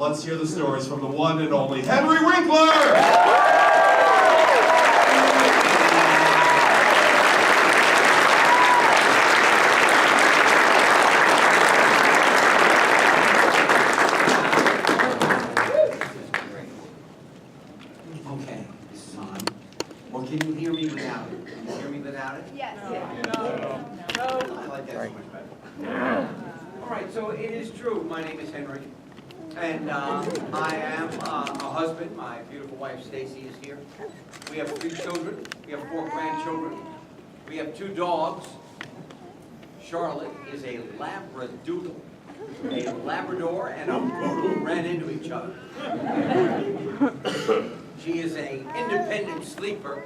let's hear the stories from the one and only Henry Winkler! Okay, this is on. Or can you hear me without it? Can you hear me without it? Yes. No. I like that so much better. All right, so it is true. My name is Henry. And I am a husband. My beautiful wife, Stacy, is here. We have 3 children. We have 4 grandchildren. We have 2 dogs. Charlotte is a Labradoodle. A Labrador and a poodle ran into each other. She is an independent sleeper.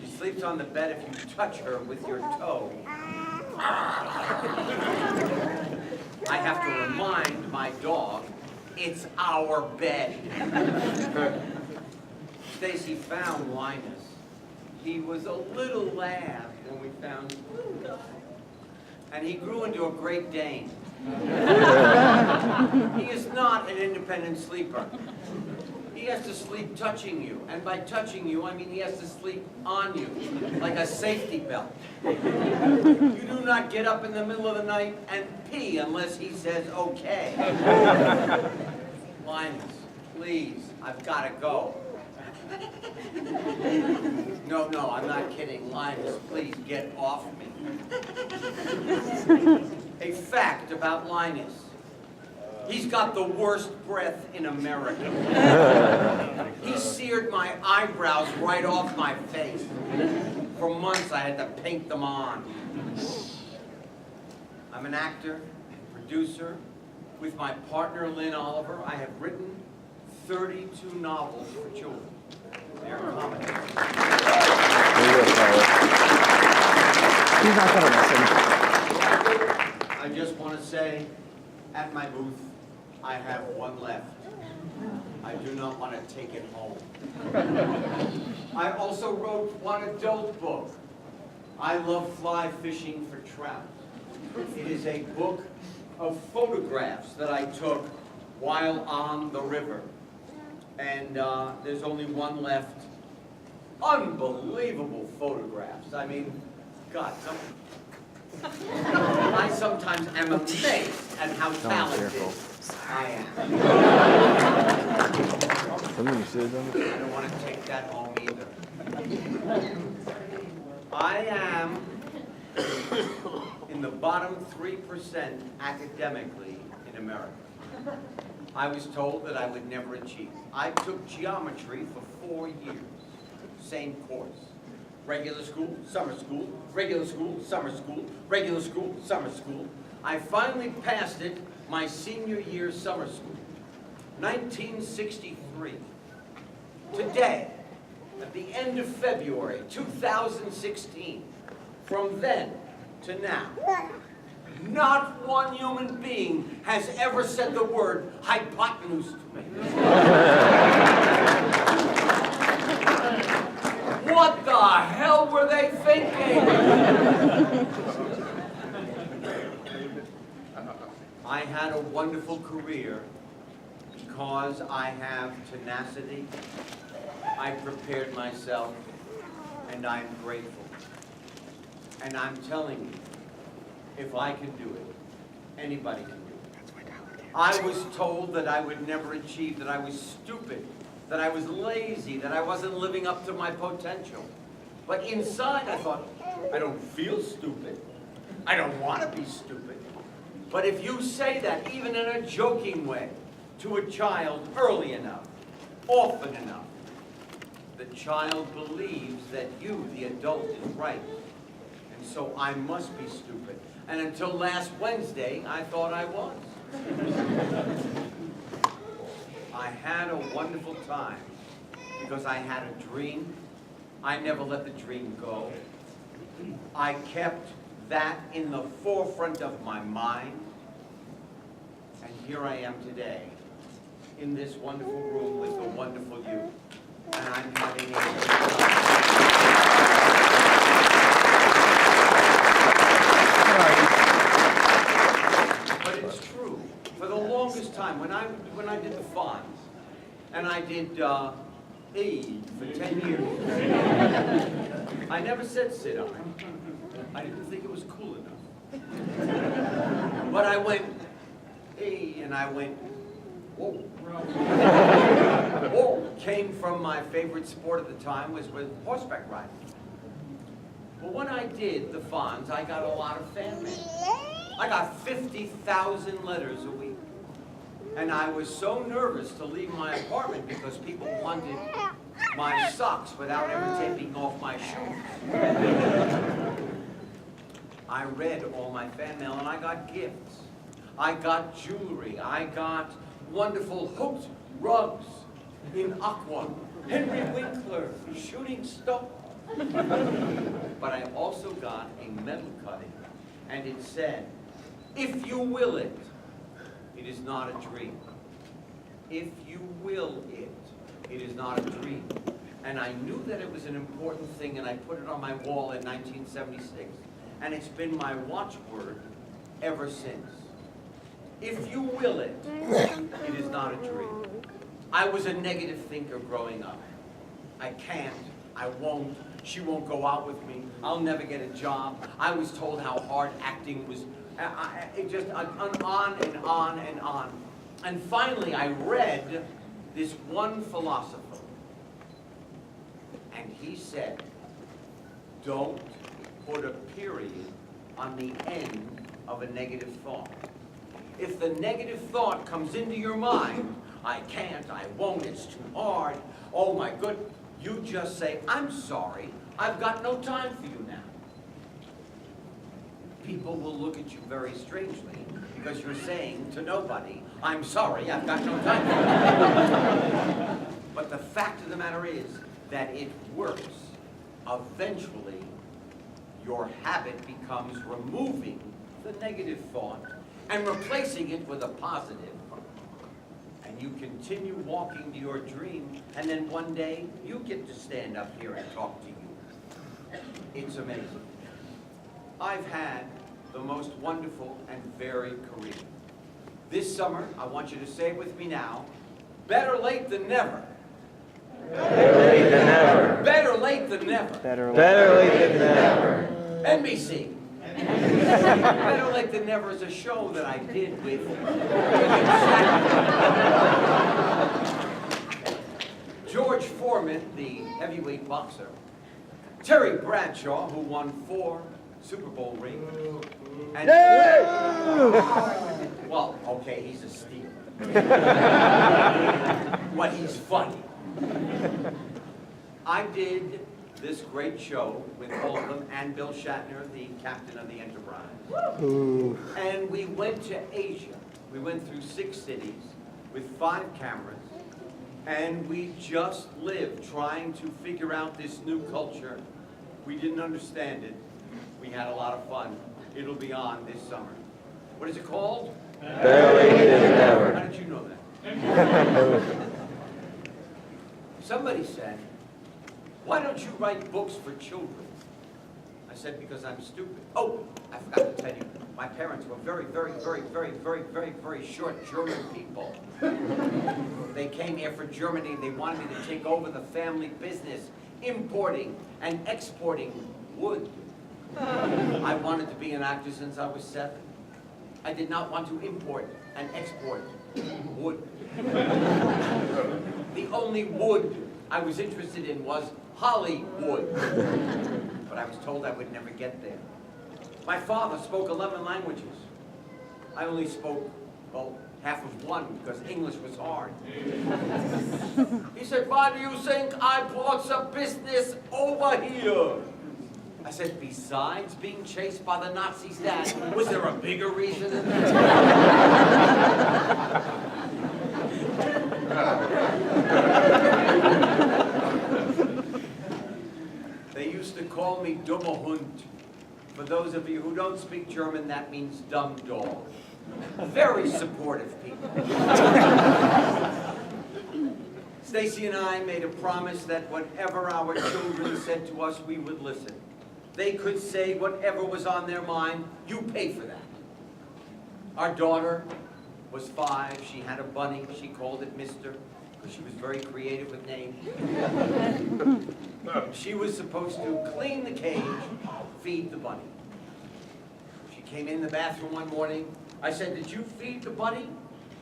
She sleeps on the bed if you touch her with your toe. I have to remind my dog, it's our bed. Stacy found Linus. He was a little lad when we found him. And he grew into a Great Dane. He is not an independent sleeper. He has to sleep touching you. And by touching you, I mean he has to sleep on you, like a safety belt. You do not get up in the middle of the night and pee unless he says, okay. Linus, please, I've got to go. No, I'm not kidding. Linus, please get off me. A fact about Linus. He's got the worst breath in America. He seared my eyebrows right off my face. For months I had to paint them on. I'm an actor, producer. With my partner, Lynn Oliver, I have written 32 novels for children. They're comedies. He's not going to listen. I just want to say, at my booth, I have one left. I do not want to take it home. I also wrote one adult book. I love fly fishing for trout. It is a book of photographs that I took while on the river. And there's only one left. Unbelievable photographs. I mean, God, I sometimes am amazed at how talented I am. I don't want to take that home either. I am in the bottom 3% academically in America. I was told that I would never achieve. I took geometry for 4 years, same course. Regular school, summer school, regular school, summer school, regular school, summer school. I finally passed it my senior year summer school, 1963. Today, at the end of February 2016, from then to now, not one human being has ever said the word hypotenuse to me. What the hell were they thinking? I had a wonderful career because I have tenacity. I prepared myself, and I'm grateful. And I'm telling you, if I can do it, anybody can do it. I was told that I would never achieve, that I was stupid, that I was lazy, that I wasn't living up to my potential. But inside I thought, I don't feel stupid. I don't want to be stupid. But if you say that, even in a joking way, to a child early enough, often enough, the child believes that you, the adult, is right. And so I must be stupid. And until last Wednesday, I thought I was. I had a wonderful time because I had a dream. I never let the dream go. I kept that in the forefront of my mind. And here I am today in this wonderful room with the wonderful you. And I'm having a... But it's true. For the longest time, when I did the Fonz, and I did E for 10 years, I never said sit down. I didn't think it was cool enough. But I went E and I went whoa. Whoa came from my favorite sport at the time was with horseback riding. But when I did the Fonz, I got a lot of fan mail. I got 50,000 letters a week. And I was so nervous to leave my apartment because people wanted my socks without ever taking off my shoes. I read all my fan mail and I got gifts. I got jewelry. I got wonderful hooked rugs in aqua. Henry Winkler, shooting star. But I also got a metal cutting, and it said, if you will it, it is not a dream. If you will it, it is not a dream. And I knew that it was an important thing, and I put it on my wall in 1976. And it's been my watchword ever since. If you will it, it is not a dream. I was a negative thinker growing up. I can't, I won't, she won't go out with me, I'll never get a job. I was told how hard acting was, it just on and on and on. And finally I read this one philosopher, and he said, don't put a period on the end of a negative thought. If the negative thought comes into your mind, I can't, I won't, it's too hard, oh my good, you just say, I'm sorry, I've got no time for you now. People will look at you very strangely because you're saying to nobody, I'm sorry, I've got no time for you. But the fact of the matter is that it works. Eventually, your habit becomes removing the negative thought and replacing it with a positive. And you continue walking to your dream, and then one day, you get to stand up here and talk to you. It's amazing. I've had the most wonderful and varied career. This summer, I want you to say it with me now, better late than never. Better late than never. Better late than never. Better late than never. NBC. Better Late Than Never is a show that I did with George Foreman, the heavyweight boxer, Terry Bradshaw, who won 4 Super Bowl rings, and well, okay, he's a steal, but he's funny. I did this great show with all of them, and Bill Shatner, the captain of the Enterprise. Ooh. And we went to Asia. We went through 6 cities with 5 cameras, and we just lived trying to figure out this new culture. We didn't understand it. We had a lot of fun. It'll be on this summer. What is it called? Better late than never. How did you know that? Somebody said, why don't you write books for children? I said, because I'm stupid. Oh, I forgot to tell you, my parents were very, very, very, very, very, very, very short German people. They came here for Germany. They wanted me to take over the family business, importing and exporting wood. I wanted to be an actor since I was 7. I did not want to import and export wood. The only wood I was interested in was Hollywood. But I was told I would never get there. My father spoke 11 languages. I only spoke, well, half of one because English was hard. He said, why do you think I brought some business over here? I said, besides being chased by the Nazis, Dad, was there a bigger reason than that? They used to call me dummer Hund. For those of you who don't speak German, that means dumb dog. Very supportive people. Stacy and I made a promise that whatever our children said to us, we would listen. They could say whatever was on their mind, you pay for that. Our daughter was 5. She had a bunny. She called it Mr. because she was very creative with names. She was supposed to clean the cage, feed the bunny. She came in the bathroom one morning. I said, "Did you feed the bunny?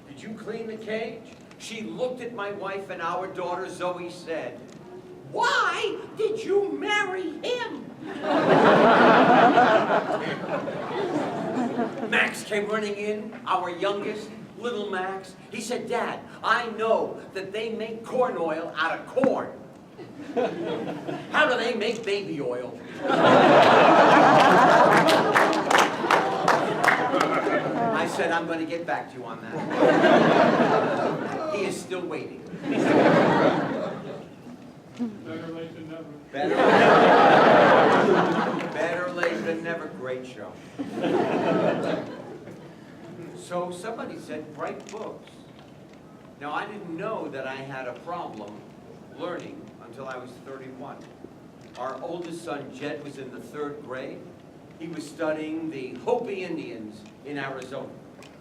Did you clean the cage?" She looked at my wife, and our daughter Zoe said, "Why did you marry him?" Max came running in, our youngest, little Max. He said, "Dad, I know that they make corn oil out of corn. How do they make baby oil?" I said, "I'm going to get back to you on that." He is still waiting. Better late than never. Better late than never. Great show. So somebody said, write books. Now, I didn't know that I had a problem learning until I was 31. Our oldest son, Jed, was in the 3rd grade. He was studying the Hopi Indians in Arizona.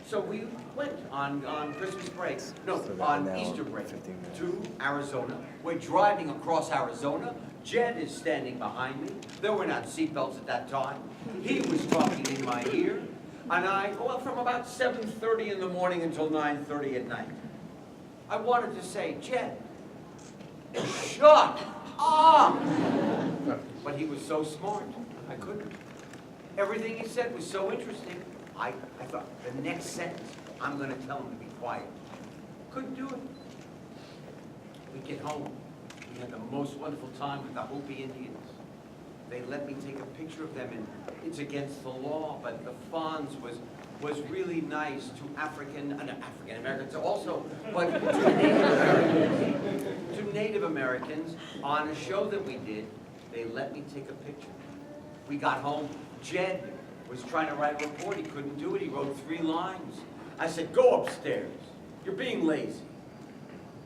So we went on Christmas break, no, on Easter break, to Arizona. We're driving across Arizona. Jed is standing behind me. There were not seatbelts at that time. He was talking in my ear. And well, from about 7:30 in the morning until 9:30 at night, I wanted to say, "Jed, shut up!" But he was so smart, I couldn't. Everything he said was so interesting. I thought, the next sentence, I'm going to tell him to be quiet. Couldn't do it. We get home. We had the most wonderful time with the Hopi Indians. They let me take a picture of them, and it's against the law, but the Fonz was really nice to African Americans also, but to Native Americans on a show that we did. They let me take a picture. We got home. Jed was trying to write a report. He couldn't do it. He wrote 3 lines. I said, "Go upstairs. You're being lazy.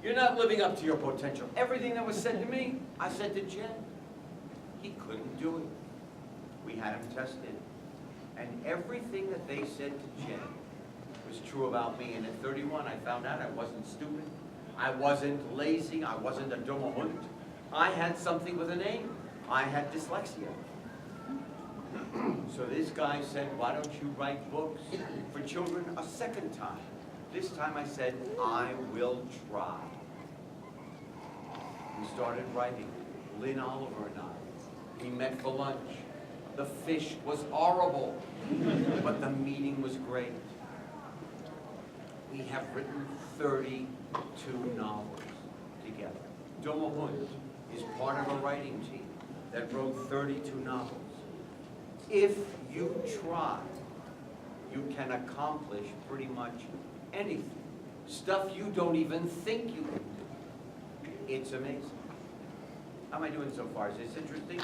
You're not living up to your potential." Everything that was said to me, I said to Jed. He couldn't do it. We had him tested. And everything that they said to Jed was true about me. And at 31, I found out I wasn't stupid. I wasn't lazy. I wasn't a dummer hund. I had something with a name. I had dyslexia. So this guy said, "Why don't you write books for children a second time?" This time I said, "I will try." We started writing, Lynn Oliver and I. We met for lunch. The fish was horrible, but the meeting was great. We have written 32 novels together. Dummer Hund is part of a writing team that wrote 32 novels. If you try, you can accomplish pretty much anything. Stuff you don't even think you can do. It's amazing. How am I doing so far? Is this interesting?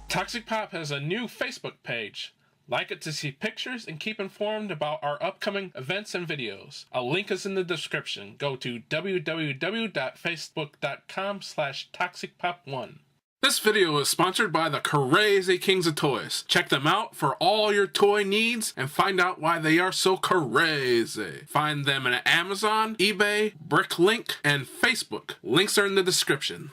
Toxic Pop has a new Facebook page. Like it to see pictures and keep informed about our upcoming events and videos. A link is in the description. Go to www.facebook.com/toxicpop1. This video is sponsored by the Crazy Kings of Toys. Check them out for all your toy needs and find out why they are so crazy. Find them on Amazon, eBay, Bricklink, and Facebook. Links are in the description.